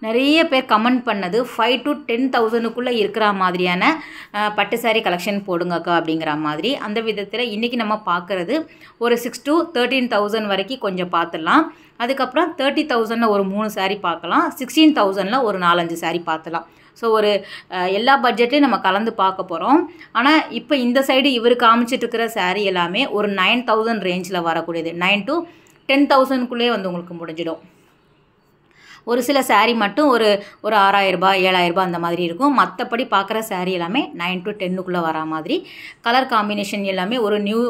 நிறைய பேர் கமெண்ட் பண்ணது 5 to 10,000க்குள்ளே இருக்கிற மாதிரியான பட்டு சாரீ கலெக்ஷன் போடுங்கக்கா அப்படிங்கிற மாதிரி. அந்த விதத்தில் இன்றைக்கி நம்ம பார்க்குறது ஒரு 6 to 13,000 வரைக்கும் கொஞ்சம் பார்த்துடலாம். அதுக்கப்புறம் 30,000ல் ஒரு 3 சாரீ பார்க்கலாம். 16,000ல் ஒரு 4-5 சாரீ பார்த்துலாம். ஸோ ஒரு எல்லா பட்ஜெட்லையும் நம்ம கலந்து பார்க்க போகிறோம். ஆனால் இப்போ இந்த சைடு இவர் காமிச்சிட்ருக்கிற சாரீ எல்லாமே ஒரு 9,000 ரேஞ்சில் வரக்கூடியது. 9 to 10,000க்குள்ளே வந்து உங்களுக்கு முடிஞ்சிடும். ஒரு சில சாரீ மட்டும் ஒரு 6,000 ரூபாய் 7,000 ரூபாய் அந்த மாதிரி இருக்கும். மற்றபடி பார்க்குற சாரீ எல்லாமே 9 to 10க்குள்ளே வர மாதிரி. கலர் காம்பினேஷன் எல்லாமே ஒரு நியூ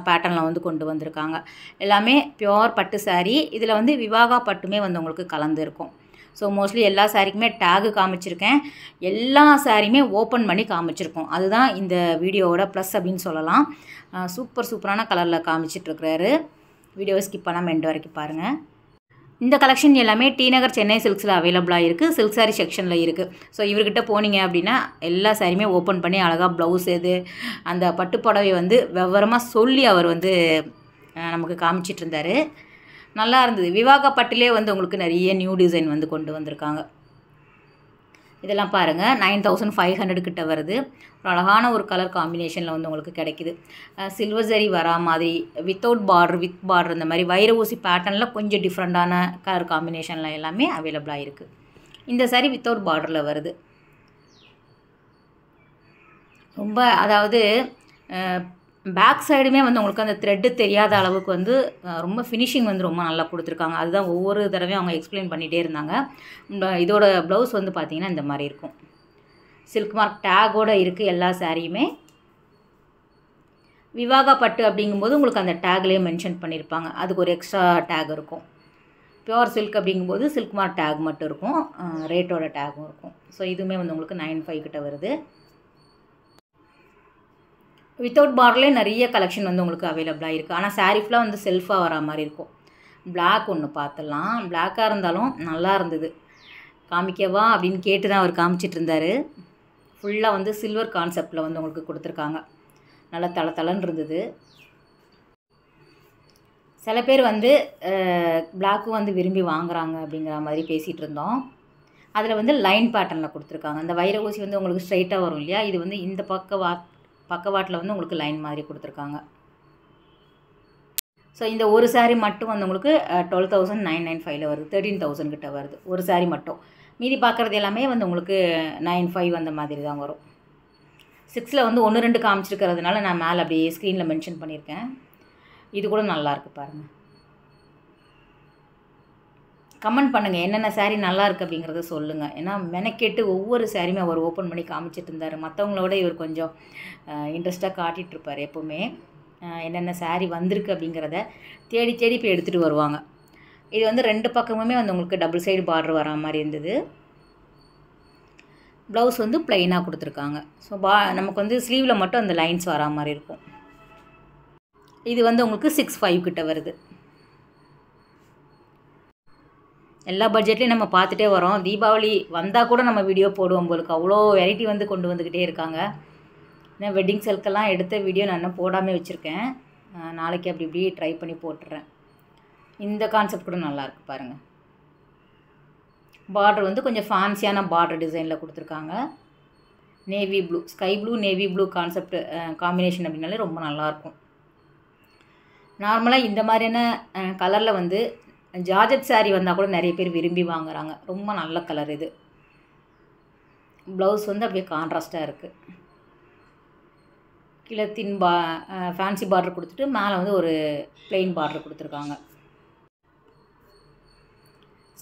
பேட்டர்னில் வந்து கொண்டு வந்திருக்காங்க. எல்லாமே பியோர் பட்டு சாரீ. இதில் வந்து விவாகா பட்டுமே வந்து உங்களுக்கு கலந்து இருக்கும். ஸோ மோஸ்ட்லி எல்லா சாரீக்குமே டேகு காமிச்சிருக்கேன். எல்லா சாரியுமே ஓப்பன் பண்ணி காமிச்சிருக்கோம். அதுதான் இந்த வீடியோவோட ப்ளஸ் அப்படின்னு சொல்லலாம். சூப்பரான கலரில் காமிச்சிட்ருக்கிறாரு. வீடியோவை ஸ்கிப் பண்ணாமல் எண்ட் வரைக்கும் பாருங்கள். இந்த கலெக்ஷன் எல்லாமே டி நகர் சென்னை சில்க்ஸில் அவைலபிளாக இருக்குது. சில்க் சாரீ செக்ஷனில் இருக்குது. ஸோ இவர்கிட்ட போனீங்க அப்படின்னா எல்லா சாரியுமே ஓப்பன் பண்ணி அழகாக ப்ளவுஸ் எது அந்த பட்டு புடவை வந்து விவரமாக சொல்லி அவர் வந்து நமக்கு காமிச்சிட்டு இருந்தார். நல்லா இருந்தது. விவாகா பட்டிலே வந்து உங்களுக்கு நிறைய நியூ டிசைன் வந்து கொண்டு வந்திருக்காங்க. இதெல்லாம் பாருங்கள் 9,500 கிட்ட வருது. ஒரு அழகான ஒரு கலர் காம்பினேஷனில் வந்து உங்களுக்கு கிடைக்குது. சில்வர் ஜரி வரா மாதிரி வித்தவுட் பார்டர் வித் பார்டர் இந்த மாதிரி வைர ஊசி பேட்டர்னில் கொஞ்சம் டிஃப்ரெண்ட்டான கலர் காம்பினேஷனில் எல்லாமே அவைலபிளாக இருக்குது. இந்த சாரி வித்தவுட் பார்டரில் வருது. ரொம்ப அதாவது பேக் சைடுமே வந்து உங்களுக்கு அந்த த்ரெட்டு தெரியாத அளவுக்கு வந்து ரொம்ப ஃபினிஷிங் வந்து ரொம்ப நல்லா கொடுத்துருக்காங்க. அதுதான் ஒவ்வொரு தடவையும் அவங்க எக்ஸ்பிளைன் பண்ணிகிட்டே இருந்தாங்க. இதோட ப்ளவுஸ் வந்து பார்த்திங்கன்னா இந்த மாதிரி இருக்கும். சில்க் மார்க் டேக்கோடு இருக்குது எல்லா சாரியுமே. விவாகா பட்டு அப்படிங்கும்போது உங்களுக்கு அந்த டேக்லேயே மென்ஷன் பண்ணியிருப்பாங்க. அதுக்கு ஒரு எக்ஸ்ட்ரா டேக் இருக்கும். பியோர் சில்க் அப்படிங்கும்போது சில்க் மார்க் டேக் மட்டும் இருக்கும். ரேட்டோட டேக்கும் இருக்கும். ஸோ இதுவுமே வந்து உங்களுக்கு 9,500 கிட்ட வருது. வித்தவுட் பார்டர்லேயே நிறைய கலெக்ஷன் வந்து உங்களுக்கு அவைலபிளாக இருக்குது. ஆனால் சாரீ ஃபுல்லாக வந்து செல்ஃபாக வர மாதிரி இருக்கும். பிளாக் ஒன்று பார்த்துடலாம். பிளாக்காக இருந்தாலும் நல்லா இருந்தது. காமிக்கவா அப்படின்னு கேட்டு தான் அவர் காமிச்சிட்டு இருந்தார். ஃபுல்லாக வந்து சில்வர் கான்செப்டில் வந்து உங்களுக்கு கொடுத்துருக்காங்க. நல்லா தளன்னு இருந்தது. சில பேர் வந்து பிளாக்கும் வந்து விரும்பி வாங்குறாங்க அப்படிங்கிற மாதிரி பேசிகிட்டு இருந்தோம். அதில் வந்து லைன் பேட்டர்னில் கொடுத்துருக்காங்க. அந்த வைர ஊசி வந்து உங்களுக்கு ஸ்ட்ரைட்டாக வரும் இல்லையா, இது வந்து இந்த பக்கவாட்டில் வந்து உங்களுக்கு லைன் மாதிரி கொடுத்துருக்காங்க. ஸோ இந்த ஒரு சாரீ மட்டும் வந்து உங்களுக்கு 12,995 வருது. 13,000 கிட்ட வருது ஒரு சாரீ மட்டும். மீதி பார்க்குறது எல்லாமே வந்து உங்களுக்கு 9,500 அந்த மாதிரி தான் வரும். 6ல் வந்து 1-2 காமிச்சிருக்கிறதுனால நான் மேலே அப்படியே ஸ்க்ரீனில் மென்ஷன் பண்ணியிருக்கேன். இது கூட நல்லாயிருக்கு பாருங்கள். கமெண்ட் பண்ணுங்கள் என்னென்ன சாரீ நல்லா இருக்குது அப்படிங்கிறத சொல்லுங்கள். ஏன்னா மெனக்கெட்டு ஒவ்வொரு சாரியுமே அவர் ஓப்பன் பண்ணி காமிச்சிட்டு இருந்தார். மற்றவங்களோட இவர் கொஞ்சம் இன்ட்ரெஸ்ட்டாக காட்டிகிட்ருப்பார். எப்போவுமே என்னென்ன சாரீ வந்திருக்கு அப்படிங்கிறத தேடி போய் எடுத்துகிட்டு வருவாங்க. இது வந்து 2 பக்கமுமே வந்து உங்களுக்கு டபுள் சைடு பார்டர் வரா மாதிரி இருந்தது. ப்ளவுஸ் வந்து ப்ளைனாக கொடுத்துருக்காங்க. ஸோ நமக்கு வந்து ஸ்லீவில் மட்டும் அந்த லைன்ஸ் வரா மாதிரி இருக்கும். இது வந்து உங்களுக்கு 6,500 கிட்ட வருது. எல்லா பட்ஜெட்லேயும் நம்ம பார்த்துட்டே வரோம். தீபாவளி வந்தால் கூட நம்ம வீடியோ போடுவோம் போலுக்கு. அவ்வளோ வெரைட்டி வந்து கொண்டு வந்துக்கிட்டே இருக்காங்க. ஏன்னா வெட்டிங் செல்க்கெல்லாம் எடுத்த வீடியோ நான் இன்னும் போடாமல் வச்சுருக்கேன். நாளைக்கு அப்படி இப்படி ட்ரை பண்ணி போட்டுறேன். இந்த கான்செப்ட் கூட நல்லாயிருக்கு பாருங்கள். பார்டர் வந்து கொஞ்சம் ஃபேன்சியான பார்டர் டிசைனில் கொடுத்துருக்காங்க. Navy blue, sky blue navy blue concept combination அப்படின்னாலே ரொம்ப நல்லாயிருக்கும். நார்மலாக இந்த மாதிரியான கலரில் வந்து ஜார்ஜெட் சாரீ வந்தால் கூட நிறைய பேர் விரும்பி வாங்குறாங்க. ரொம்ப நல்ல கலர் இது. ப்ளவுஸ் வந்து அப்படியே கான்ட்ராஸ்ட்டாக இருக்குது. கீழே ஃபேன்சி பார்டர் கொடுத்துட்டு மேலே வந்து ஒரு பிளெயின் பார்டர் கொடுத்துருக்காங்க.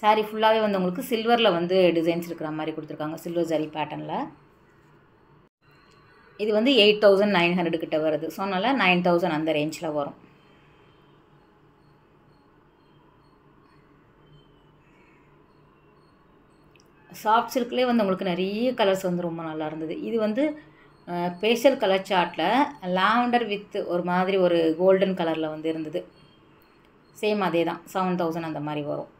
சாரீ ஃபுல்லாகவே வந்து உங்களுக்கு சில்வரில் வந்து டிசைன்ஸ் இருக்கிற மாதிரி கொடுத்துருக்காங்க. சில்வர் ஜரி பேட்டர்னில். இது வந்து 8,900 கிட்ட வருது. ஸோ அதனால் 9,000 அந்த ரேஞ்சில் வரும். சாஃப்ட் சில்க்லேயே வந்து உங்களுக்கு நிறைய கலர்ஸ் வந்து ரொம்ப நல்லா இருந்தது. இது வந்து பேஸ்டல் கலர் சார்ட்டில் லாவெண்டர் வித் ஒரு மாதிரி ஒரு கோல்டன் கலரில் வந்து இருந்தது. சேம் அதே தான் 7,000 அந்த மாதிரி வரும்.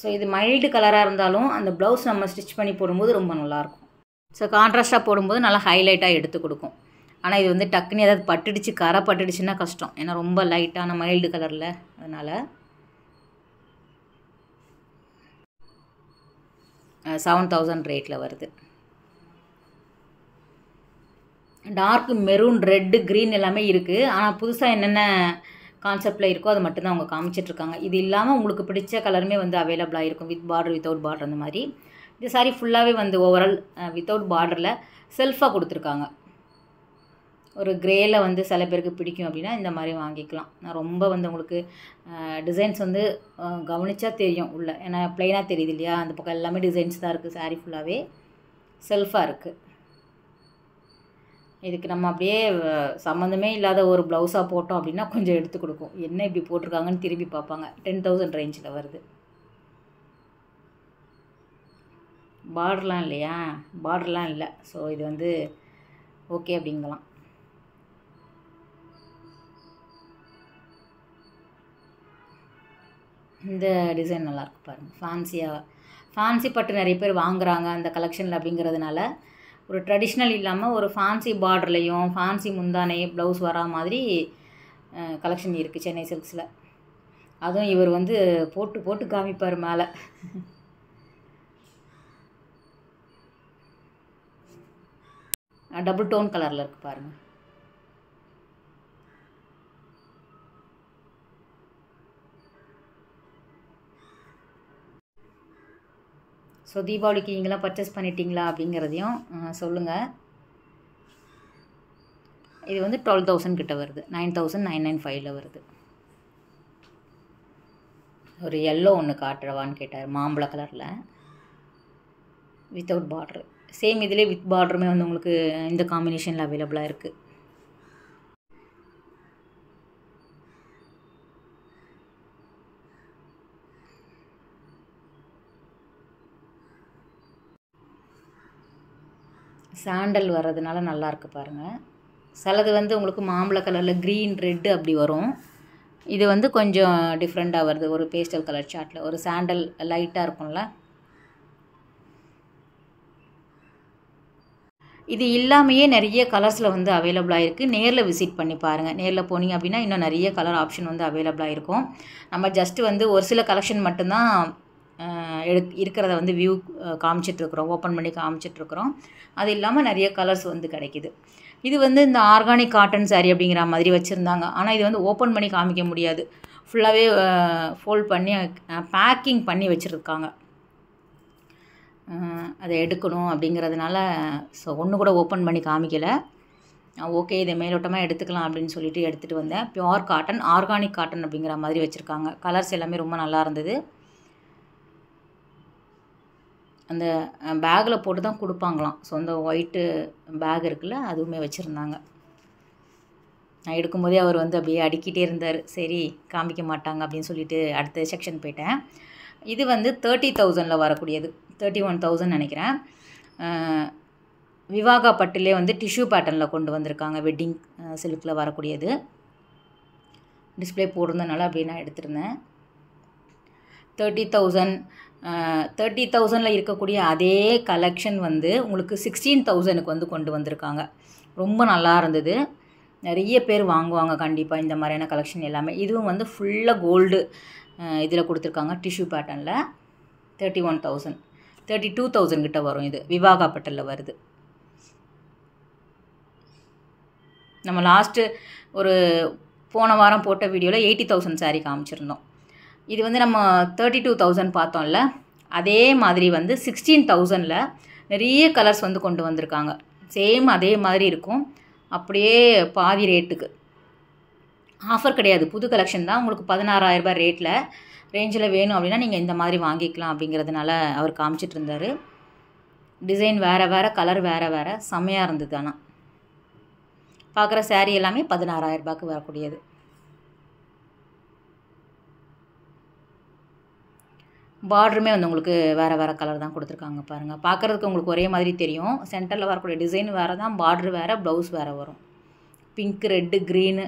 ஸோ இது மைல்டு கலராக இருந்தாலும் அந்த ப்ளவுஸ் நம்ம ஸ்டிச் பண்ணி போடும்போது ரொம்ப நல்லாயிருக்கும். ஸோ கான்ட்ராஸ்ட்டாக போடும்போது நல்லா ஹைலைட்டாக எடுத்து கொடுக்கும். ஆனால் இது வந்து டக்குன்னு ஏதாவது பட்டுடுச்சு கரை பட்டுடுச்சுன்னா கஷ்டம், ஏன்னா ரொம்ப லைட்டான மைல்டு கலரில். அதனால் 7000 ரேட்டில் வருது. டார்க் மெரூன், ரெட்டு, க்ரீன் எல்லாமே இருக்குது. ஆனால் புதுசாக என்னென்ன கான்செப்டில் இருக்கோ அது மட்டும்தான் அவங்க காமிச்சிட்ருக்காங்க. இது இல்லாமல் உங்களுக்கு பிடிச்ச கலருமே வந்து அவைலபிளாக இருக்கும், வித் பார்டர் வித்தவுட் பார்டர் அந்த மாதிரி. இது சாரி ஃபுல்லாகவே வந்து ஓவரால் வித்தவுட் பார்டரில் செல்ஃபாக கொடுத்துருக்காங்க. ஒரு க்ரேயில் வந்து சில பேருக்கு பிடிக்கும் அப்படின்னா இந்த மாதிரி வாங்கிக்கலாம். நான் ரொம்ப வந்து உங்களுக்கு டிசைன்ஸ் வந்து கவனித்தா தெரியும் உள்ள, ஏன்னா ப்ளைனாக தெரியுது இல்லையா, அந்த பக்கம் எல்லாமே டிசைன்ஸ் தான் இருக்குது. சாரீ ஃபுல்லாகவே செல்ஃபாக இருக்குது. இதுக்கு நம்ம அப்படியே சம்மந்தமே இல்லாத ஒரு ப்ளவுஸாக போட்டோம் அப்படின்னா கொஞ்சம் எடுத்து கொடுக்கும். என்ன இப்படி போட்டிருக்காங்கன்னு திரும்பி பார்ப்பாங்க. 10,000 ரேஞ்சில் வருது. பார்டர்லாம் இல்லையா, பார்டர்லாம் இல்லை. ஸோ இது வந்து ஓகே அப்படிங்கலாம். இந்த டிசைன் நல்லாயிருக்கு பாருங்கள். ஃபேன்சி பட்டு நிறைய பேர் வாங்குகிறாங்க அந்த கலெக்ஷனில் அப்படிங்கிறதுனால ஒரு ட்ரெடிஷ்னல் இல்லாமல் ஒரு ஃபேன்சி பார்டர்லேயும் ஃபேன்சி முந்தானை ப்ளவுஸ் வரா மாதிரி கலெக்ஷன் இருக்குது சென்னை சில்க்ஸில். அதுவும் இவர் வந்து போட்டு போட்டு காமிப்பார் மேலே. டபுள் டோன் கலரில் இருக்குது பாருங்கள். ஸோ தீபாவளிக்கு நீங்களாம் பர்ச்சேஸ் பண்ணிட்டீங்களா அப்படிங்கிறதையும் சொல்லுங்கள். இது வந்து 12,000 கிட்ட வருது, 9,995 வருது. ஒரு எல்லோ ஒன்று காட்டுறவான்னு கேட்டார், மாம்பழ கலரில் வித்தவுட் பார்ட்ரு. சேம் இதிலே வித் பார்டருமே வந்து உங்களுக்கு இந்த காம்பினேஷனில் அவைலபிளாக இருக்குது. சாண்டல் வர்றதுனால நல்லாயிருக்கு பாருங்கள். சிலது வந்து உங்களுக்கு மாம்பழ கலரில் க்ரீன், ரெட்டு அப்படி வரும். இது வந்து கொஞ்சம் டிஃப்ரெண்ட்டாக வருது, ஒரு பேஸ்டல் கலர் சார்ட்டில் ஒரு சாண்டல் லைட்டாக இருக்கும்ல. இது இல்லாமையே நிறைய கலர்ஸில் வந்து அவைலபிளாக இருக்குது. நேரில் விசிட் பண்ணி பாருங்கள். நேரில் போனீங்க அப்படின்னா இன்னும் நிறைய கலர் ஆப்ஷன் வந்து அவைலபிளாக இருக்கும். நம்ம ஜஸ்ட்டு வந்து ஒரு சில கலெக்ஷன் மட்டும்தான் இருக்கிறத வந்து வியூ காமிச்சிட்ருக்குறோம், ஓப்பன் பண்ணி காமிச்சிட்ருக்குறோம். அது இல்லாமல் நிறைய கலர்ஸ் வந்து கிடைக்கிது. இது வந்து இந்த ஆர்கானிக் காட்டன் சாரீ அப்படிங்கிற மாதிரி வச்சுருந்தாங்க. ஆனால் இது வந்து ஓப்பன் பண்ணி காமிக்க முடியாது, ஃபுல்லாகவே ஃபோல்ட் பண்ணி பேக்கிங் பண்ணி வச்சுருக்காங்க. அதை எடுக்கணும் அப்படிங்கிறதுனால ஸோ ஒன்று கூட ஓப்பன் பண்ணி காமிக்கலை. ஓகே, இதை மேலோட்டமாக எடுத்துக்கலாம் அப்படின்னு சொல்லிட்டு எடுத்துகிட்டு வந்தேன். பியோர் காட்டன், ஆர்கானிக் காட்டன் அப்படிங்கிற மாதிரி வச்சுருக்காங்க. கலர்ஸ் எல்லாமே ரொம்ப நல்லா இருந்தது. அந்த பேக்கில் போட்டு தான் கொடுப்பாங்களாம். ஸோ அந்த ஒயிட்டு பேக் இருக்குல்ல, அதுவுமே வச்சுருந்தாங்க. நான் எடுக்கும்போதே அவர் வந்து அப்படியே அடுக்கிட்டே இருந்தார். சரி காமிக்க மாட்டாங்க அப்படின்னு சொல்லிட்டு அடுத்த செக்ஷன் போயிட்டேன். இது வந்து 30,000 வரக்கூடியது, 31,000 நினைக்கிறேன். விவாகா பட்டிலே வந்து டிஷ்யூ பேட்டர்னில் கொண்டு வந்திருக்காங்க, வெட்டிங் சில்கில் வரக்கூடியது. டிஸ்பிளே போட்டிருந்தனால அப்படியே நான் எடுத்திருந்தேன். 30,000 இருக்கக்கூடிய அதே கலெக்ஷன் வந்து உங்களுக்கு 16,000 வந்து கொண்டு வந்திருக்காங்க. ரொம்ப நல்லா இருந்தது. நிறைய பேர் வாங்குவாங்க கண்டிப்பாக இந்த மாதிரியான கலெக்ஷன் எல்லாமே. இதுவும் வந்து ஃபுல்லாக கோல்டு இதில் கொடுத்துருக்காங்க, டிஷ்யூ பேட்டர்னில். 31,000 32,000 கிட்ட வரும். இது விவாகா பட்டலில் வருது. நம்ம லாஸ்ட்டு ஒரு போன வாரம் போட்ட வீடியோவில் 80,000 சாரீ காமிச்சிருந்தோம். இது வந்து நம்ம 32,000 பார்த்தோம்ல, அதே மாதிரி வந்து 16,000 நிறைய கலர்ஸ் வந்து கொண்டு வந்திருக்காங்க. சேம் அதே மாதிரி இருக்கும், அப்படியே பாதி ரேட்டுக்கு. ஆஃபர் கிடையாது, புது கலெக்ஷன் தான். உங்களுக்கு 16,000 ரேஞ்சில் வேணும் அப்படின்னா நீங்கள் இந்த மாதிரி வாங்கிக்கலாம் அப்படிங்கிறதுனால அவர் காமிச்சிட்டு இருந்தார். டிசைன் வேறு வேறு, கலர் வேறு வேறு, செம்மையாக இருந்தது. ஆனால் பார்க்குற சாரீ எல்லாமே 16,000 வரக்கூடியது. பார்டருமே வந்து உங்களுக்கு வேறு வேறு கலர் தான் கொடுத்துருக்காங்க பாருங்கள். பார்க்குறதுக்கு உங்களுக்கு ஒரே மாதிரி தெரியும், சென்டரில் வரக்கூடிய டிசைன் வேறு தான், பார்டர் வேறு, ப்ளவுஸ் வேறு வரும். பிங்க், ரெட்டு, க்ரீனு,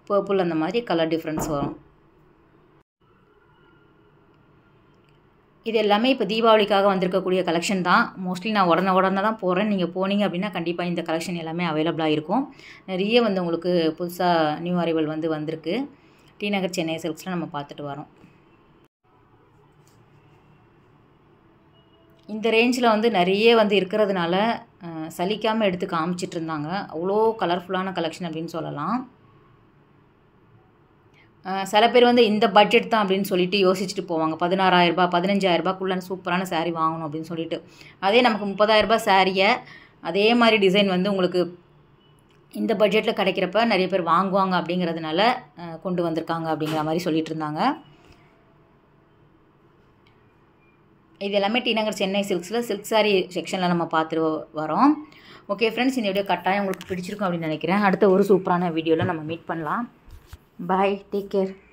பர்பிள் அந்த மாதிரி கலர் டிஃப்ரென்ஸ் வரும். இது எல்லாமே இப்போ தீபாவளிக்காக வந்திருக்கக்கூடிய கலெக்ஷன் தான். மோஸ்ட்லி நான் உடனே தான் போகிறேன். நீங்கள் போனீங்க அப்படின்னா கண்டிப்பாக இந்த கலெக்ஷன் எல்லாமே அவைலபிளாக இருக்கும். நிறைய வந்து உங்களுக்கு புதுசாக நியூ அரைவல் வந்திருக்கு. டி நகர் சென்னை சில்க்ஸில் நம்ம பார்த்துட்டு வரோம். இந்த ரேஞ்சில் வந்து நிறைய வந்து இருக்கிறதுனால சலிக்காமல் எடுத்து காமிச்சிட்டு இருந்தாங்க. அவ்வளோ கலர்ஃபுல்லான கலெக்ஷன் அப்படின்னு சொல்லலாம். சில பேர் வந்து இந்த பட்ஜெட் தான் அப்படின்னு சொல்லிட்டு யோசிச்சுட்டு போவாங்க. 16,000 15,000 சூப்பரான சாரீ வாங்கணும் அப்படின்னு சொல்லிட்டு. அதே நமக்கு 30,000 சாரியை அதே மாதிரி டிசைன் வந்து உங்களுக்கு இந்த பட்ஜெட்டில் கிடைக்கிறப்ப நிறைய பேர் வாங்குவாங்க அப்படிங்கிறதுனால கொண்டு வந்திருக்காங்க அப்படிங்கிற மாதிரி சொல்லிட்டு இருந்தாங்க. இது எல்லாமே டி நகர் சென்னை சில்க்ஸில் சில்க் சாரீ செக்ஷனில் நம்ம பார்த்துட்டு வரோம். ஓகே ஃப்ரெண்ட்ஸ், இந்த வீடியோ கட்டாயம் உங்களுக்கு பிடிச்சிருக்கும் அப்படின்னு நினைக்கிறேன். அடுத்த ஒரு சூப்பரான வீடியோவில் நம்ம மீட் பண்ணலாம். Bye. Take care.